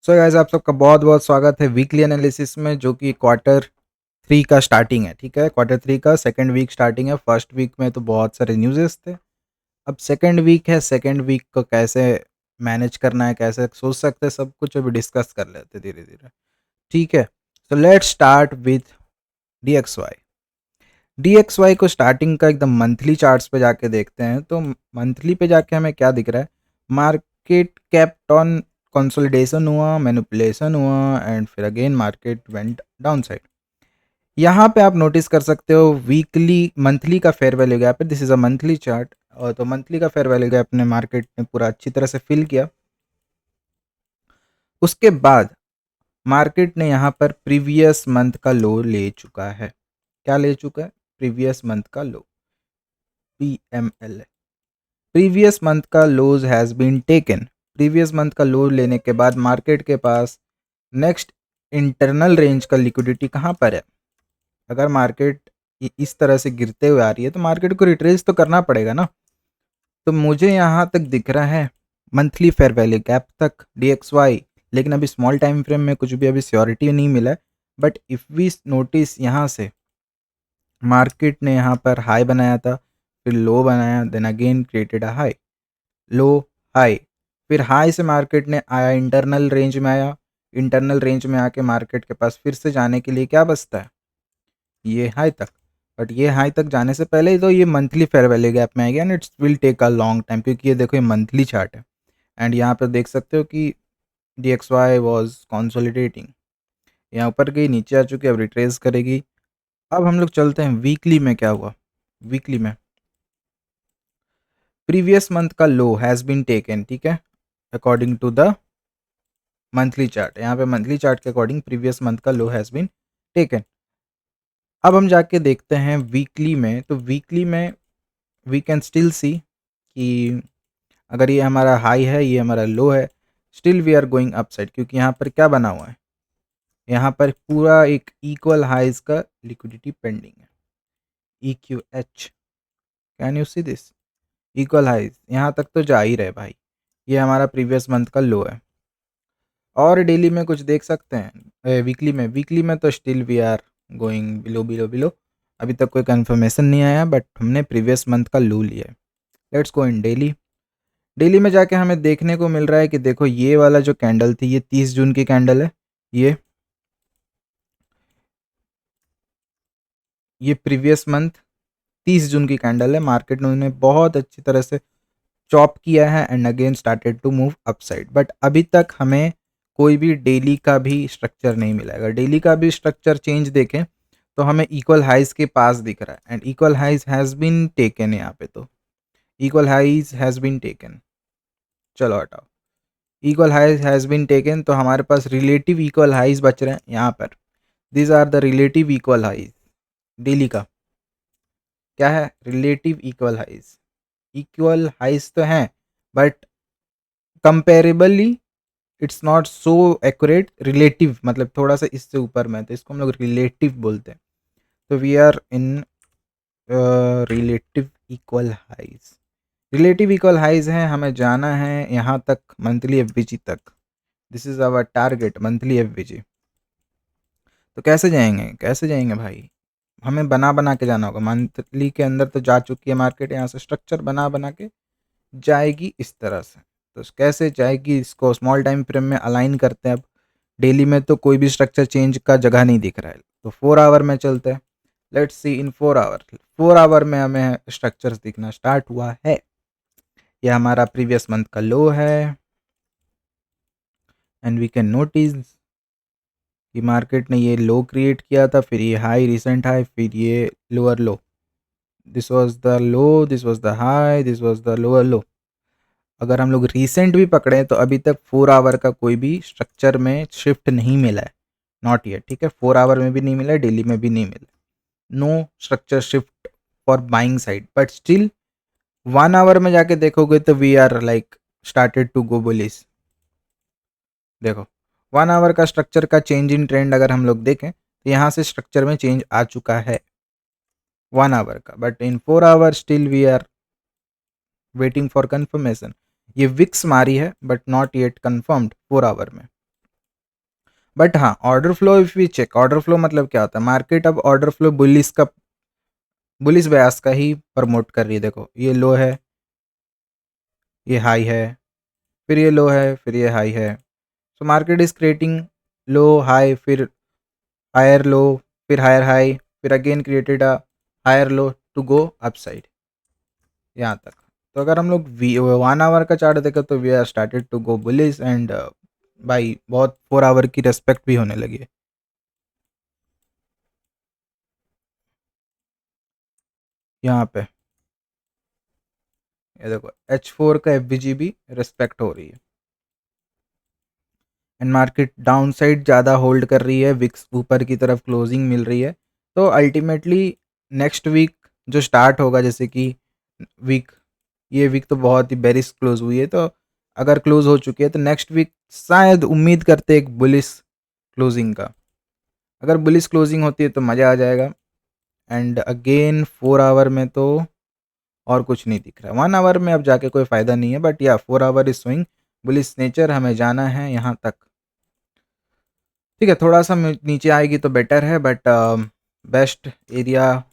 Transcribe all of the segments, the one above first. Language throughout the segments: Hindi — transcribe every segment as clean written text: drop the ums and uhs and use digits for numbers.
सो गाइस आप सबका बहुत बहुत स्वागत है वीकली एनालिसिस में जो कि क्वार्टर थ्री का स्टार्टिंग है। ठीक है, क्वार्टर थ्री का सेकंड वीक स्टार्टिंग है। फर्स्ट वीक में तो बहुत सारे न्यूज़ेस थे। अब सेकंड वीक है, सेकंड वीक को कैसे मैनेज करना है, कैसे सोच सकते हैं, सब कुछ अभी डिस्कस कर लेते हैं धीरे धीरे। ठीक है, तो let's start with DXY। DXY को स्टार्टिंग का एकदम मंथली चार्ट्स पे जाके देखते हैं तो मंथली पे जाके हमें क्या दिख रहा है। मार्केट कैप्ट ऑन कंसोलिडेशन हुआ, मैनिपुलेशन हुआ एंड फिर again market went down side. यहाँ पे आप नोटिस कर सकते हो वीकली मंथली का फेयर वैल्यू गैप है। This is a monthly chart. और तो मंथली का फेयर वैल्यू गैप ने मार्केट ने पूरा अच्छी तरह से फिल किया। उसके बाद मार्केट ने यहाँ पर प्रीवियस मंथ का लो ले चुका है। क्या ले चुका है? प्रीवियस मंथ का लो, PML। प्रीवियस मंथ का lows has been taken. Previous month का लो लेने के बाद मार्केट के पास नेक्स्ट इंटरनल रेंज का लिक्विडिटी कहाँ पर है। अगर मार्केट इस तरह से गिरते हुए आ रही है तो मार्केट को रिट्रेस तो करना पड़ेगा ना। तो मुझे यहाँ तक दिख रहा है मंथली फेयर वैल्यू गैप तक DXY, लेकिन अभी स्मॉल टाइम फ्रेम में कुछ भी अभी श्योरिटी नहीं मिला है। बट इफ़ वी नोटिस यहाँ से मार्केट ने यहाँ पर हाई बनाया था, फिर लो बनाया, then again created a high, low, high, फिर हाई से मार्केट ने आया इंटरनल रेंज में आया। इंटरनल रेंज में आके मार्केट के पास फिर से जाने के लिए क्या बचता है, ये हाई तक। बट ये हाई तक जाने से पहले ही तो ये मंथली फेयर वैल्यू गैप में आएगा and it's will take a long time, क्योंकि ये देखो ये मंथली चार्ट है। एंड यहाँ पर देख सकते हो कि DXY वॉज कॉन्सोलिडेटिंग, यहाँ ऊपर गई, नीचे आ चुकी है, अब रिट्रेस करेगी। अब हम लोग चलते हैं वीकली में क्या हुआ। वीकली में प्रीवियस मंथ का लो हैज़ बीन टेकन। ठीक है, according to the monthly chart, यहाँ पे मंथली चार्ट के अकॉर्डिंग प्रीवियस मंथ का लो हैज़ बीन टेकन। अब हम जाके देखते हैं वीकली में। तो वीकली में वी कैन स्टिल सी कि अगर ये हमारा हाई है, ये हमारा लो है, still we are going upside, क्योंकि यहाँ पर क्या बना हुआ है, यहाँ पर पूरा एक इक्वल हाइज का लिक्विडिटी पेंडिंग है, EQH। Can you see this equal highs? यहाँ तक तो जा ही रहे भाई। ये हमारा प्रीवियस मंथ का लो है। और डेली में कुछ देख सकते हैं, वीकली में तो still we are going below below below. अभी तक कोई कंफर्मेशन नहीं आया, बट हमने प्रीवियस मंथ का लो लिया है। Let's go in daily. Daily में जाके हमें देखने को मिल रहा है कि देखो ये वाला जो कैंडल थी, ये 30 जून की कैंडल है। ये प्रीवियस मंथ 30 जून की कैंडल है। मार्केट ने उन्हें बहुत अच्छी तरह से चॉप किया है and again started to move upside. But अभी तक हमें कोई भी डेली का भी स्ट्रक्चर नहीं मिला। अगर डेली का भी स्ट्रक्चर चेंज देखें तो हमें इक्वल हाइज के पास दिख रहा है and equal highs has been taken. यहाँ पे तो equal highs has been taken. चलो हटाओ, equal highs has been taken, तो हमारे पास रिलेटिव इक्वल हाइज बच रहे हैं यहाँ पर। This are the relative equal highs daily का। क्या है? Relative equal highs. Equal highs तो हैं but comparably it's not so accurate. Relative मतलब थोड़ा सा इससे ऊपर में, तो इसको हम लोग रिलेटिव बोलते हैं। तो we are in relative equal highs. Relative equal highs है, हमें जाना है यहाँ तक, मंथली FVG तक। This is our target, monthly FVG। तो कैसे जाएंगे, कैसे जाएंगे भाई? हमें बना बना के जाना होगा। मंथली के अंदर तो जा चुकी है मार्केट, यहाँ से स्ट्रक्चर बना बना के जाएगी इस तरह से। तो कैसे जाएगी, इसको स्मॉल टाइम फ्रेम में अलाइन करते हैं। अब डेली में तो कोई भी स्ट्रक्चर चेंज का जगह नहीं दिख रहा है, तो 4 आवर में चलते हैं। Let's see in 4 hour. 4 hour में हमें स्ट्रक्चर्स दिखना स्टार्ट हुआ है। यह हमारा प्रीवियस मंथ का लो है एंड वी कैन नोटिस कि मार्केट ने ये लो क्रिएट किया था, फिर ये हाई, रिसेंट हाई, फिर ये lower low. This was the low, this was the high, this was the lower लो। अगर हम लोग रीसेंट भी पकड़े तो अभी तक 4 आवर का कोई भी स्ट्रक्चर में शिफ्ट नहीं मिला है, नॉट येट। ठीक है, 4 आवर में भी नहीं मिला है, डेली में भी नहीं मिला, no structure shift for buying side. But still 1 hour में जाके देखोगे तो we are like started to go bullish. देखो 1 आवर का स्ट्रक्चर का चेंज इन ट्रेंड अगर हम लोग देखें तो यहाँ से स्ट्रक्चर में चेंज आ चुका है 1 आवर का। But in 4 hour still we are waiting for confirmation. ये विक्स मारी है but not yet confirmed 4 hour में। बट हाँ, order flow if we check, order flow मतलब क्या होता है, मार्केट अब ऑर्डर फ्लो बुलिस बयास का ही प्रमोट कर रही है। देखो ये लो है, ये हाई है, फिर ये लो है, फिर ये हाई है। So market is creating low high, फिर हायर लो, फिर हायर हाई, फिर again created a higher low to go upside, यहाँ तक। तो अगर हम लोग 1 आवर का चार्ट देखें तो we are started to go bullish and भाई बहुत 4 आवर की रेस्पेक्ट भी होने लगी है यहाँ पे। ये देखो H4 का FVG भी रिस्पेक्ट हो रही है एंड मार्केट डाउन साइड ज़्यादा होल्ड कर रही है, विक्स ऊपर की तरफ क्लोजिंग मिल रही है। तो अल्टीमेटली नेक्स्ट वीक जो स्टार्ट होगा, जैसे कि वीक, ये वीक तो बहुत ही बेरिश क्लोज हुई है, तो अगर क्लोज हो चुकी है तो नेक्स्ट वीक शायद उम्मीद करते एक बुलिस क्लोजिंग का। अगर बुलिस क्लोजिंग होती है तो मज़ा आ जाएगा। एंड अगेन 4 आवर में तो और कुछ नहीं दिख रहा, 1 आवर में अब जाके कोई फ़ायदा नहीं है, बट या 4 our is swing bullish nature, हमें जाना है यहाँ तक। ठीक है, थोड़ा सा नीचे आएगी तो बेटर है, बट बेस्ट एरिया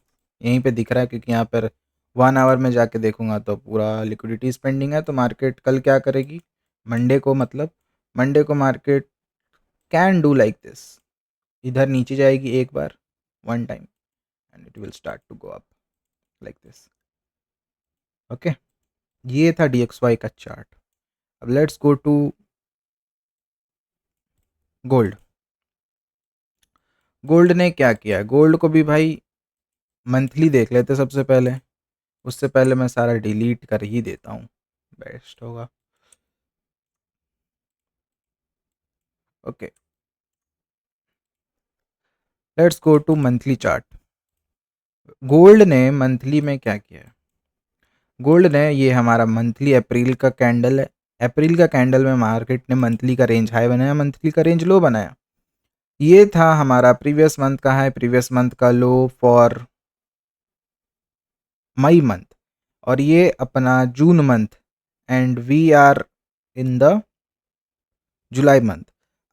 यहीं पे दिख रहा है, क्योंकि यहाँ पर 1 आवर में जाके देखूंगा तो पूरा लिक्विडिटी स्पेंडिंग है। तो मार्केट कल क्या करेगी, मंडे को, मतलब मंडे को market can do like this, इधर नीचे जाएगी एक बार, one time, and it will start to go up like this. Okay, ये था DXY का चार्ट। अब let's go to gold. Gold ने क्या किया, गोल्ड को भी भाई मंथली देख लेते सबसे पहले, उससे पहले मैं सारा डिलीट कर ही देता हूँ, बेस्ट होगा। Okay, let's go to monthly chart. Gold ने मंथली में क्या किया है, गोल्ड ने, ये हमारा मंथली अप्रैल का कैंडल है, अप्रैल का कैंडल में मार्केट ने मंथली का रेंज हाई बनाया, मंथली का रेंज लो बनाया। ये था हमारा प्रीवियस मंथ का हाई, प्रीवियस मंथ का लो फॉर मई मंथ, और ये अपना June month, and we are in the July month.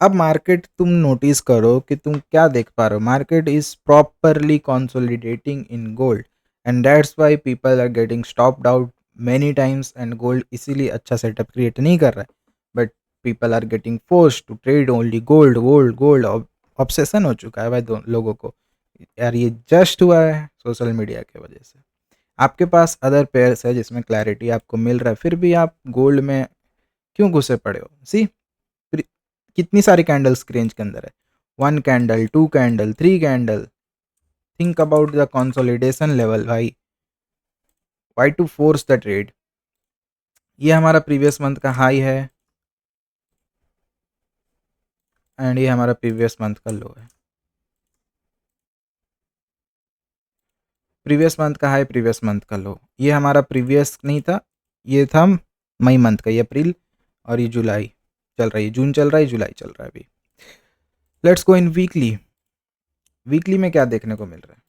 अब मार्केट तुम नोटिस करो कि तुम क्या देख पा रहे हो, market is properly consolidating in gold, and that's why people are getting stopped out many times, and gold इसीलिए अच्छा सेटअप क्रिएट नहीं कर रहा है, but people are getting force to trade only gold gold gold. Obsession हो चुका है भाई लोगों को, यार ये जस्ट हुआ है सोशल मीडिया की वजह से। आपके पास अदर पेयर्स है जिसमें क्लैरिटी आपको मिल रहा है, फिर भी आप गोल्ड में क्यों घुसे पड़े हो। सी, कितनी सारी कैंडल्स रेंज के अंदर है, 1 candle, 2 candle, 3 candle, think about the consolidation level भाई, why to force the trade. ये हमारा प्रीवियस मंथ का हाई है एंड ये हमारा प्रीवियस मंथ का लो है, प्रीवियस मंथ का हाई, प्रीवियस मंथ का लो। ये हमारा प्रीवियस नहीं था, ये था मई मंथ का, ये अप्रैल, और ये जुलाई चल रही है, जून चल रहा है, जुलाई चल रहा है अभी। Let's go in weekly. Weekly में क्या देखने को मिल रहा है,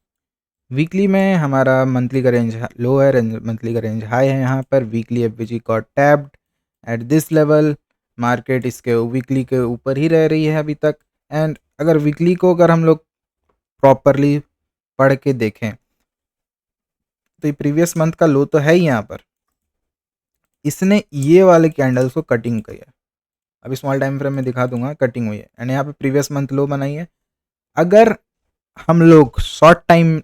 वीकली में हमारा मंथली का रेंज लो है, मंथली का रेंज हाई है। यहाँ पर weekly FVG got tapped at this level, market इसके वीकली के ऊपर ही रह रही है अभी तक। एंड अगर वीकली को अगर हम लोग प्रॉपरली पढ़ के देखें तो ये प्रीवियस मंथ का लो तो है ही यहाँ पर, इसने ये वाले कैंडल्स को कटिंग किया है, अभी स्मॉल टाइम फ्रेम में दिखा दूंगा, कटिंग हुई है एंड यहाँ पे प्रीवियस मंथ लो बनाई है। अगर हम लोग शॉर्ट टाइम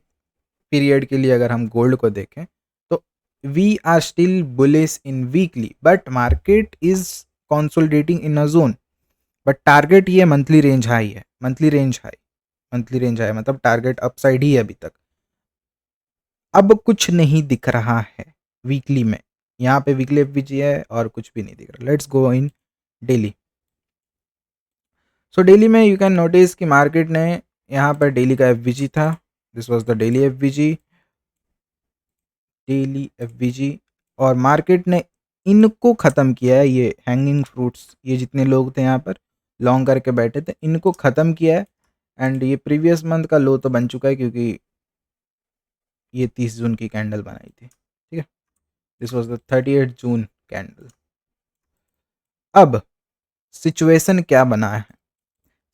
पीरियड के लिए अगर हम गोल्ड को देखें तो we are still bullish in weekly, but market is consolidating in a zone, but target ये मंथली रेंज हाई है, monthly range high, monthly range high मतलब टारगेट अपसाइड ही है अभी तक। अब कुछ नहीं दिख रहा है वीकली में, यहाँ पे वीकली एफवीजी है और कुछ भी नहीं दिख रहा। Let's go in daily. So daily में यू कैन नोटिस कि मार्केट ने यहाँ पर डेली का एफवीजी था, this was the daily FVG, daily FVG, और मार्केट ने इनको ख़त्म किया है, ये हैंगिंग फ्रूट्स, ये जितने लोग थे यहाँ पर लॉन्ग करके बैठे थे, इनको ख़त्म किया है। एंड ये प्रीवियस मंथ का लो तो बन चुका है, क्योंकि ये 30 जून की कैंडल बनाई थी, ठीक है, this was the 38 June candle. अब सिचुएशन क्या बना है,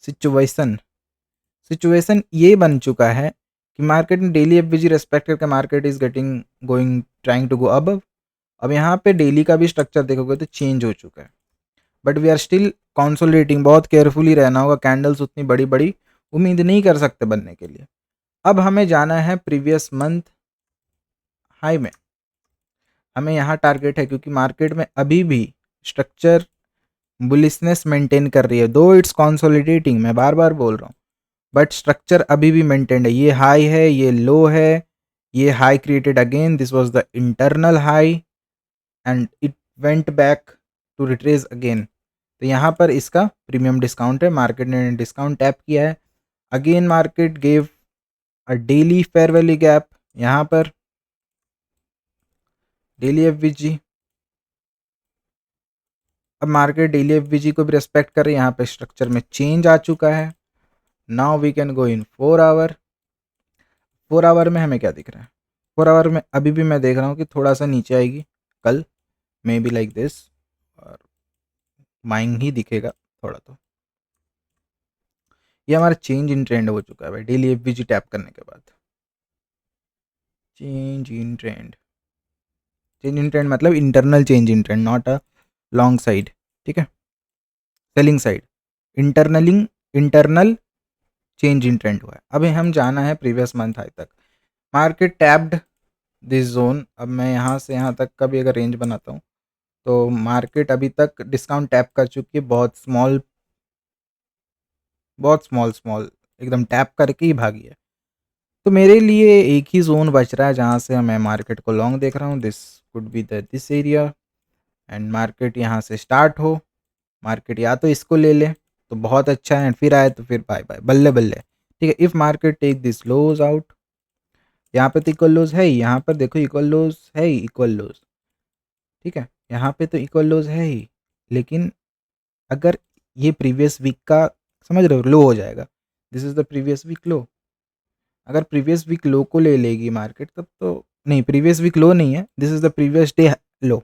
सिचुएशन सिचुएशन ये बन चुका है कि मार्केट में डेली एफवीजी रेस्पेक्ट करके market is getting going trying to go above. अब यहाँ पे डेली का भी स्ट्रक्चर देखोगे तो चेंज हो चुका है, but we are still consolidating. बहुत केयरफुली रहना होगा, कैंडल्स उतनी बड़ी बड़ी उम्मीद नहीं कर सकते बनने के लिए। अब हमें जाना है प्रीवियस मंथ हाई में, हमें यहाँ टारगेट है क्योंकि मार्केट में अभी भी स्ट्रक्चर बुलिशनेस मेंटेन कर रही है, दो इट्स कंसोलिडेटिंग, मैं बार बार बोल रहा हूँ, बट स्ट्रक्चर अभी भी मेंटेन्ड है। ये हाई है, ये लो है, ये high created again, this was the internal high and it went back to retrace again. तो यहाँ पर इसका प्रीमियम डिस्काउंट है, मार्केट ने डिस्काउंट टैप किया है। Again market gave a daily fair value gap, यहाँ पर डेली एफवीजी। अब मार्केट डेली एफवीजी को भी रेस्पेक्ट कर रही है, यहाँ पे स्ट्रक्चर में चेंज आ चुका है। Now we can go in 4 hour. 4 hour में हमें क्या दिख रहा है? 4 आवर में अभी भी मैं देख रहा हूँ कि थोड़ा सा नीचे आएगी कल, मे बी लाइक दिस, और माइंग ही दिखेगा थोड़ा। तो ये हमारा चेंज इन ट्रेंड हो चुका है भाई, डेली एफवीजी टैप करने के बाद। Change in trend, change in trend मतलब internal change in trend, not a long side, ठीक है, selling side, internal change in trend हुआ है। अभी हम जाना है प्रीवियस मंथ हाई तक। Market tapped this zone. अब मैं यहाँ से यहाँ तक का भी अगर रेंज बनाता हूँ तो मार्केट अभी तक डिस्काउंट टैप कर चुकी है, बहुत स्मॉल स्मॉल एकदम टैप करके ही भागी है। तो मेरे लिए एक ही जोन बच रहा है जहाँ से मैं मार्केट को लॉन्ग देख रहा हूँ, this could be the this area, and market यहाँ से स्टार्ट हो, मार्केट या तो इसको ले ले तो बहुत अच्छा है, फिर आए तो फिर बाय बाय, बल्ले बल्ले, ठीक है। If market take this lows out, यहाँ पे तो इक्वल लोज है ही, यहाँ पर देखो इक्वल लोज है ही, इक्वल लोज, ठीक है, यहाँ पे तो इक्वल लोज है ही, लेकिन अगर ये प्रीवियस वीक का, समझ रहे हो, लो हो जाएगा, this is the previous week low. अगर प्रीवियस वीक लो को ले लेगी मार्केट तब तो, नहीं प्रीवियस वीक लो नहीं है, this is the previous day लो,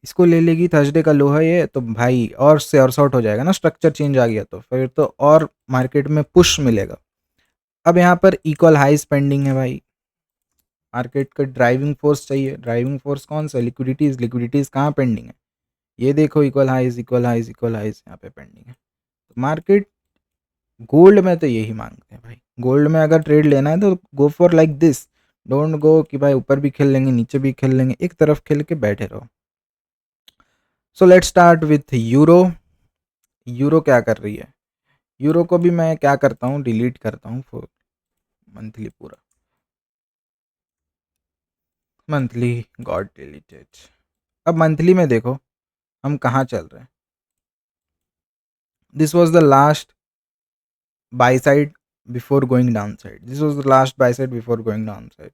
इसको ले लेगी, थर्सडे का लो है ये, तो भाई और से और शॉर्ट हो जाएगा ना, स्ट्रक्चर चेंज आ गया तो फिर तो और मार्केट में पुश मिलेगा। अब यहाँ पर इक्वल हाई स्पेंडिंग है भाई, मार्केट का ड्राइविंग फोर्स चाहिए, ड्राइविंग फोर्स कौन सा? लिक्विडिटीज, लिक्विडिटीज कहाँ पेंडिंग है? ये देखो equal highs equal highs equal highs यहाँ पे पेंडिंग है। तो मार्केट गोल्ड में तो यही मांगते हैं भाई, गोल्ड में अगर ट्रेड लेना है तो go for like this, don't go कि भाई ऊपर भी खेल लेंगे नीचे भी खेल लेंगे, एक तरफ खेल के बैठे रहो। So let's start with euro. Euro क्या कर रही है? यूरो को भी मैं क्या करता हूँ, डिलीट करता हूँ फॉर मंथली, पूरा मंथली गॉट डिलीटेड। अब मंथली में देखो हम कहाँ चल रहे हैं, this was the last by side before going down side, this was the last by side before going down side.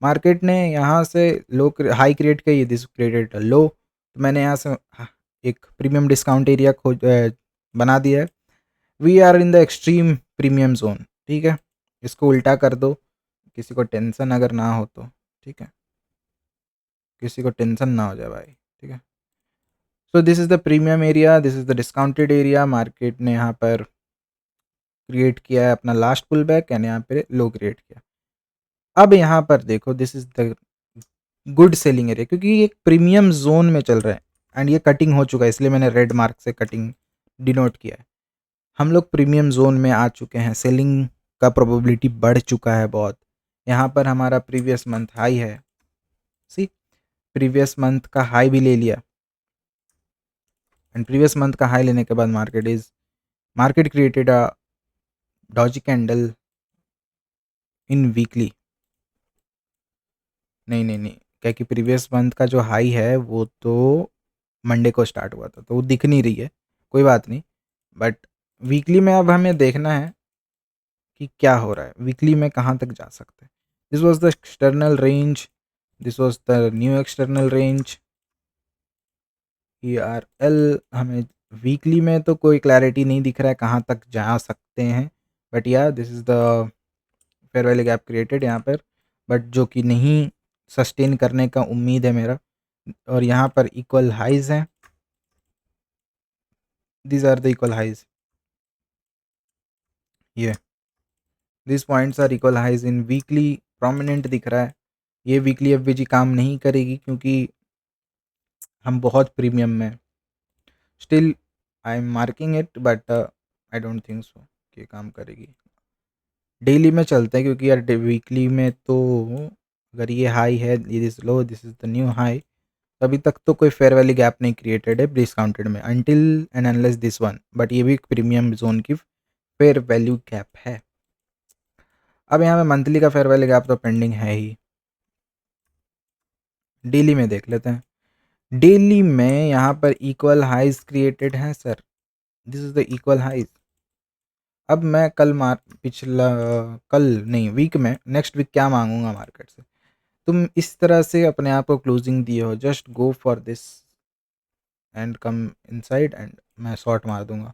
Market ने यहाँ से लो हाई क्रिएट किया, दिस क्रिएटेड लो, तो मैंने यहाँ से एक प्रीमियम डिस्काउंट एरिया खोज बना दिया है। We are in the extreme premium zone, ठीक है, इसको उल्टा कर दो, किसी को टेंशन अगर ना हो तो, ठीक है, किसी को टेंशन ना हो जाए भाई, ठीक है। So this is the premium area, this is the discounted area. Market ने यहाँ पर क्रिएट किया है अपना लास्ट पुल बैक, यानी यहाँ पे लो क्रिएट किया। अब यहाँ पर देखो this is the good selling area, क्योंकि ये एक प्रीमियम जोन में चल रहा है एंड ये कटिंग हो चुका है, इसलिए मैंने रेड मार्क से कटिंग डिनोट किया है। हम लोग प्रीमियम जोन में आ चुके हैं, सेलिंग का प्रोबेबिलिटी बढ़ चुका है बहुत। यहाँ पर हमारा प्रीवियस मंथ हाई है, सी प्रीवियस मंथ का हाई भी ले लिया, एंड प्रीवियस मंथ का हाई लेने के बाद market created a Doge candle in weekly, नहीं क्या कि प्रीवियस मंथ का जो हाई है वो तो मंडे को स्टार्ट हुआ था, तो वो दिख नहीं रही है, कोई बात नहीं, बट वीकली में अब हमें देखना है कि क्या हो रहा है, वीकली में कहाँ तक जा सकते हैं। This was the external range, this was the new external range ERL। हमें वीकली में तो कोई क्लैरिटी नहीं दिख रहा है कहाँ तक जा सकते हैं, बट या this is the fair value gap created यहाँ पर, बट जो कि नहीं सस्टेन करने का उम्मीद है मेरा। और यहाँ पर इक्वल हाइज हैं, these are the equal highs, ये this points are equal highs in weekly, prominent दिख रहा है। ये वीकली एफवीजी काम नहीं करेगी क्योंकि हम बहुत प्रीमियम में। Still I am marking it, but I don't think so कि काम करेगी। डेली में चलते हैं क्योंकि यार वीकली में तो अगर ये हाई है, ये this low, this is the new high, तो अभी तक तो कोई फेयर वैली गैप नहीं क्रिएटेड है डिस्काउंटेड में until and unless this one, but ये भी एक प्रीमियम जोन की फेयर वैल्यू गैप है। अब यहाँ पे मंथली का फेयर वैल्यू गैप तो पेंडिंग है ही। डेली में देख लेते हैं। डेली में यहाँ पर इक्वल हाइज क्रिएटेड हैं sir, this is the equal highs. अब मैं कल पिछला कल नहीं, वीक में, नेक्स्ट वीक क्या मांगूंगा मार्केट से? तुम इस तरह से अपने आप को क्लोजिंग दिए हो, just go for this and come inside and मैं शॉर्ट मार दूंगा।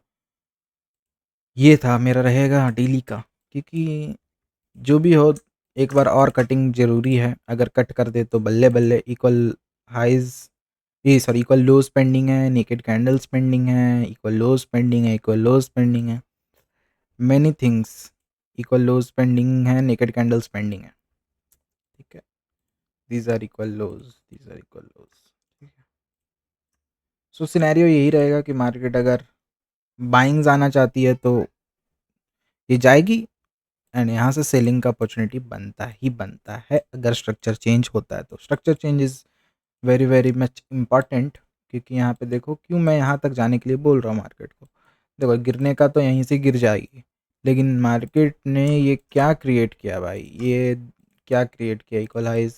ये था मेरा रहेगा डेली का, क्योंकि जो भी हो एक बार और कटिंग ज़रूरी है। अगर कट कर दे तो बल्ले बल्ले। इक्वल हाइज, ये सॉरी, इक्वल लोज पेंडिंग है, नेकेड कैंडल्स पेंडिंग है, इक्वल लोज पेंडिंग है, इक्वल लोज पेंडिंग है, many things. Equal lows pending है, नेकेड कैंडल्स पेंडिंग है, ठीक है। These are equal lows, these are equal lows, ठीक है। सो सिनेरियो यही रहेगा कि मार्केट अगर बाइंग्स आना चाहती है तो ये जाएगी, एंड यहाँ से सेलिंग का अपॉर्चुनिटी बनता ही बनता है अगर स्ट्रक्चर चेंज होता है तो। Structure change is very very much important, क्योंकि यहाँ पे देखो क्यों मैं यहाँ तक जाने के लिए बोल रहा हूँ मार्केट को। देखो गिरने का तो यहीं से गिर जाएगी, लेकिन मार्केट ने ये क्या क्रिएट किया भाई, ये क्या क्रिएट किया? Equal highs.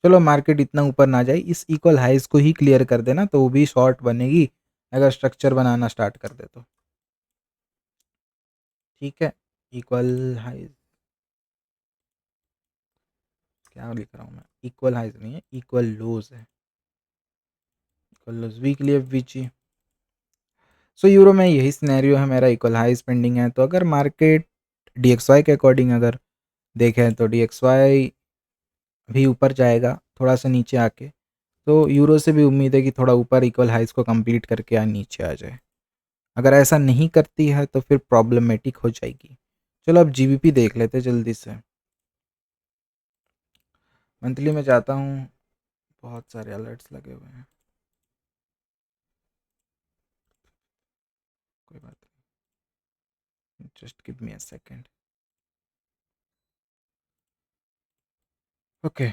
चलो मार्केट इतना ऊपर ना जाए, इस इक्वल हाइज को ही क्लियर कर देना तो वो भी शॉर्ट बनेगी अगर स्ट्रक्चर बनाना स्टार्ट कर दे तो, ठीक है। इक्वल हाइज क्या लिख रहा हूँ मैं? इक्वल हाइज नहीं है, इक्वल लोज है। इक्वल लोज वीकली एफवीजी। सो यूरो में यही सिनेरियो है मेरा, इक्वल हाइज पेंडिंग है। तो अगर मार्केट डीएक्सवाई के अकॉर्डिंग अगर देखें तो डीएक्सवाई भी ऊपर जाएगा थोड़ा सा नीचे आके, तो यूरो से भी उम्मीद है कि थोड़ा ऊपर इक्वल हाइज को कंप्लीट करके नीचे आ जाए। अगर ऐसा नहीं करती है तो फिर प्रॉब्लमेटिक हो जाएगी। चलो अब जीबीपी देख लेते जल्दी से। मंथली में जाता हूँ, बहुत सारे अलर्ट्स लगे हुए हैं, कोई बात नहीं, just give me a second. Okay,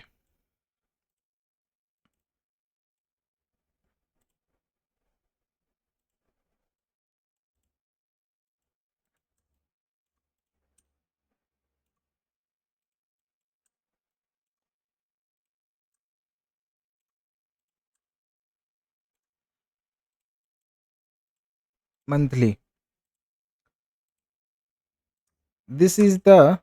monthly this is the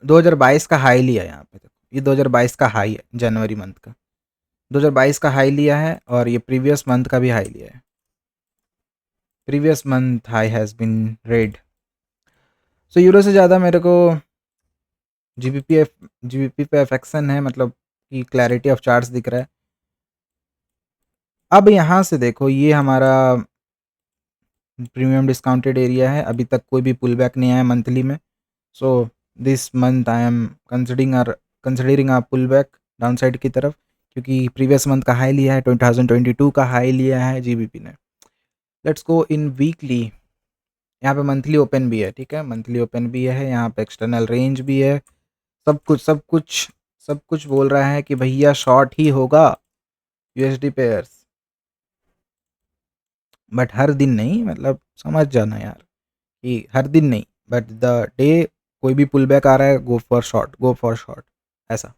2022 का हाई लिया है यहाँ पे। देखो ये 2022 का हाई है, जनवरी मंथ का 2022 का हाई लिया है, और ये प्रीवियस मंथ का भी हाई लिया है। Previous month high has been raid. So euro से ज़्यादा मेरे को जीबीपी पे अफेक्शन है, मतलब कि क्लैरिटी ऑफ चार्ट्स दिख रहा है। अब यहाँ से देखो ये हमारा प्रीमियम डिस्काउंटेड एरिया है, अभी तक कोई भी पुल बैक नहीं आया मंथली में। So this month I am considering a pull back down side की तरफ, क्योंकि प्रीवियस मंथ का हाई लिया है, 2022 का हाई लिया है जीबीपी ने। Let's go in weekly. यहाँ पे मंथली ओपन भी है, ठीक है, मंथली ओपन भी है, यहाँ पे एक्सटर्नल रेंज भी है, सब कुछ सब कुछ सब कुछ बोल रहा है कि भैया शॉर्ट ही होगा यूएसडी पेयर्स। बट हर दिन नहीं, मतलब समझ जाना यार कि हर दिन नहीं, बट द डे कोई भी पुल बैक आ रहा है, go for short, go for short, ऐसा।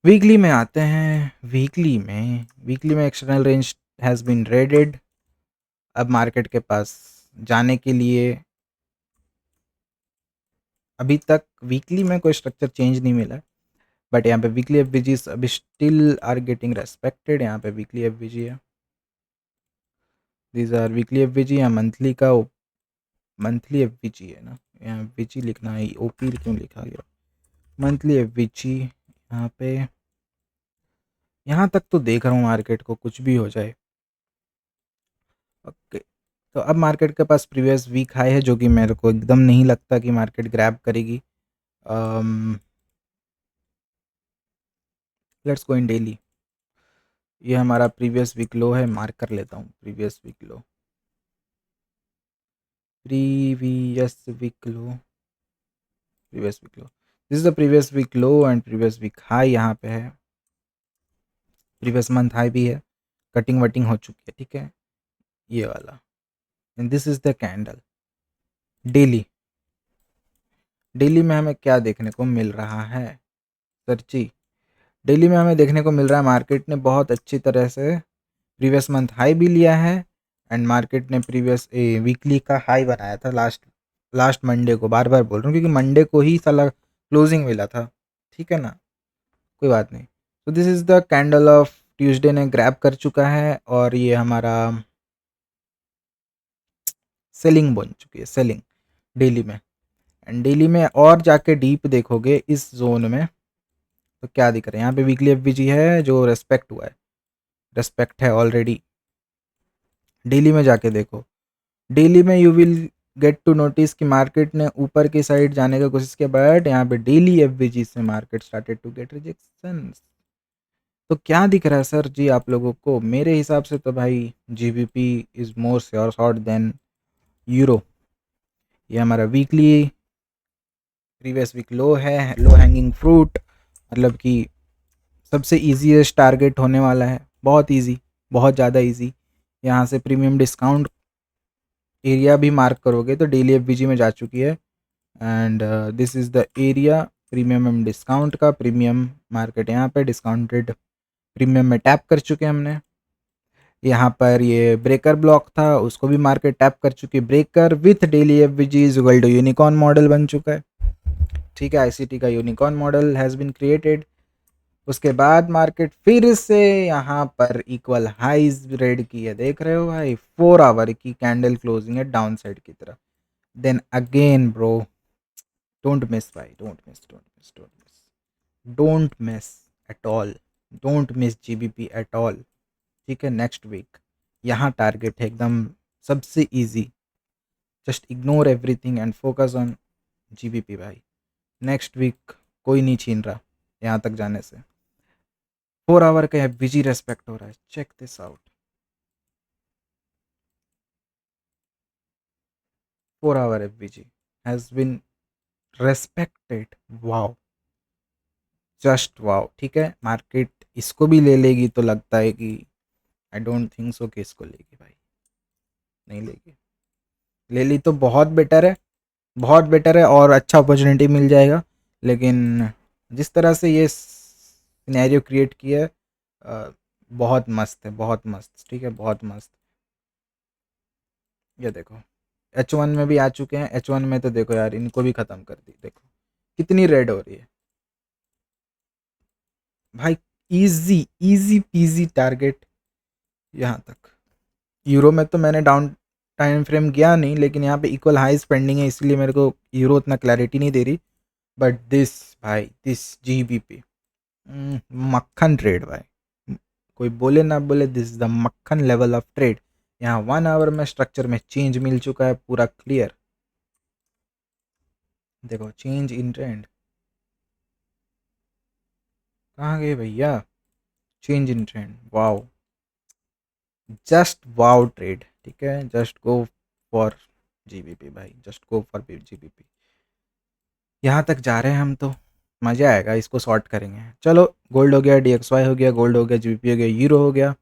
वीकली में आते हैं। वीकली में external range has been raided. अब मार्केट के पास जाने के लिए अभी तक वीकली में कोई स्ट्रक्चर चेंज नहीं मिला, बट यहाँ पे वीकली एफ अभी स्टिल आर गेटिंग रेस्पेक्टेड। यहाँ पे वीकली एफ है, दीज आर वीकली एफ या मंथली का मंथली एफ है ना, यहाँ एफ लिखना है, ओपी क्यों लिखा गया? मंथली एफ यहाँ पे, यहाँ तक तो देख रहा हूँ मार्केट को कुछ भी हो जाए। ओके, तो अब मार्केट के पास प्रीवियस वीक हाई है, जो कि मेरे को एकदम नहीं लगता कि मार्केट ग्रैब करेगी। Let's go in daily. ये हमारा प्रीवियस वीक लो है, मार्क कर लेता हूँ previous week low, previous week low, previous week low. This is the previous week low and previous week high यहाँ पे है, प्रीवियस मंथ हाई भी है, कटिंग वटिंग हो चुकी है, ठीक है, ये वाला। And this is the candle daily. Daily में हमें क्या देखने को मिल रहा है सर जी? डेली में हमें देखने को मिल रहा है मार्केट ने बहुत अच्छी तरह से प्रीवियस मंथ हाई भी लिया है एंड मार्केट ने प्रीवियस वीकली का हाई बनाया था लास्ट लास्ट मंडे को। बार बार बोल रहा हूँ क्योंकि मंडे को ही साला क्लोजिंग मिला था, ठीक है ना, कोई बात नहीं। तो this is the candle of Tuesday ने ग्रैब कर चुका है और ये हमारा सेलिंग बन चुकी है, सेलिंग डेली में। एंड डेली में और जाके डीप देखोगे इस जोन में तो क्या दिख रहा है, यहाँ पे वीकली एफवीजी है जो रेस्पेक्ट हुआ है, रेस्पेक्ट है ऑलरेडी। डेली में जाके देखो, डेली में you will get to notice कि मार्केट ने ऊपर की साइड जाने का कोशिश किया बट यहाँ पे डेली एफवीजी से market started to get rejection. तो क्या दिख रहा है सर जी आप लोगों को? मेरे हिसाब से तो भाई GBP is more sure short than euro. ये हमारा वीकली प्रीवियस वीक लो है, लो हैंगिंग फ्रूट, मतलब कि सबसे ईजीएस्ट टारगेट होने वाला है, बहुत इजी, बहुत ज़्यादा इजी। यहाँ से प्रीमियम डिस्काउंट एरिया भी मार्क करोगे तो डेली एफवीजी में जा चुकी है and this is the area premium discount का। प्रीमियम मार्केट यहाँ पे डिस्काउंटेड प्रीमियम में टैप कर चुके हैं हमने। यहाँ पर ये ब्रेकर ब्लॉक था, उसको भी मार्केट टैप कर चुकी है। Breaker with daily FVG is equal to unicorn model बन चुका है, ठीक है, आईसीटी का unicorn model has been created. उसके बाद मार्केट फिर से यहाँ पर इक्वल हाइज रेड की है, देख रहे हो भाई, 4 आवर की कैंडल क्लोजिंग है डाउन साइड की तरफ। Then again bro, don't miss भाई, don't miss, don't miss, don't miss, don't miss at all, don't miss GBP at all, ठीक है। नेक्स्ट वीक यहाँ टारगेट है एकदम सबसे easy, just ignore everything and focus on GBP भाई। नेक्स्ट वीक कोई नहीं छीन रहा यहाँ तक जाने से। 4 आवर का एफवीजी रेस्पेक्ट हो रहा है, check this out. 4 hour FVG has been respected, wow, just wow, ठीक है। मार्केट इसको भी ले लेगी तो लगता है कि आई डोंट थिंक सो कि इसको लेगी भाई, नहीं लेगी। ले ली तो बहुत बेटर है, बहुत बेटर है और अच्छा अपॉर्चुनिटी मिल जाएगा। लेकिन जिस तरह से ये सिनेरियो क्रिएट किया है बहुत मस्त है, बहुत मस्त, ठीक है, बहुत मस्त। ये देखो H1 में भी आ चुके हैं, H1 में तो देखो यार इनको भी ख़त्म कर दी, देखो कितनी रेड हो रही है भाई। इजी इजी पीजी टारगेट यहाँ तक। यूरो में तो मैंने डाउन टाइम फ्रेम गया नहीं, लेकिन यहाँ पे इक्वल हाई स्पेंडिंग है इसलिए मेरे को यूरो उतना क्लैरिटी नहीं दे रही। बट दिस भाई, दिस जीबीपी मक्खन ट्रेड भाई, कोई बोले ना बोले, दिस इज द मक्खन लेवल ऑफ ट्रेड। यहाँ 1 आवर में स्ट्रक्चर में चेंज मिल चुका है पूरा क्लियर, देखो चेंज इन ट्रेंड कहाँ गए भैया, change in trend, wow, just wow trade, ठीक है, जस्ट गो फॉर जीबीपी भाई, जस्ट गो फॉर जीबीपी। यहाँ तक जा रहे हैं हम तो मज़ा आएगा, इसको सॉर्ट करेंगे। चलो गोल्ड हो गया, डीएक्सवाई हो गया, गोल्ड हो गया, जीबीपी हो गया, यूरो हो गया,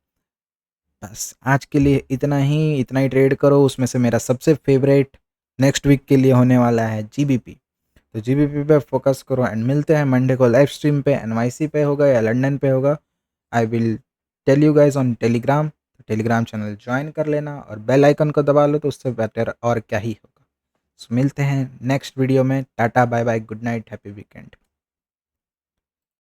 बस आज के लिए इतना ही, इतना ही ट्रेड करो। उसमें से मेरा सबसे फेवरेट नेक्स्ट वीक के लिए होने वाला है जीबीपी, तो जीबीपी पे फोकस करो एंड मिलते हैं मंडे को लाइव स्ट्रीम पे, एनवाईसी पे होगा या लंदन पे होगा, I will tell you guys on Telegram. तो टेलीग्राम चैनल ज्वाइन कर लेना और बेल आइकन को दबा लो, तो उससे बेटर और क्या ही होगा। सो मिलते हैं नेक्स्ट वीडियो में, टाटा bye bye, good night, happy weekend.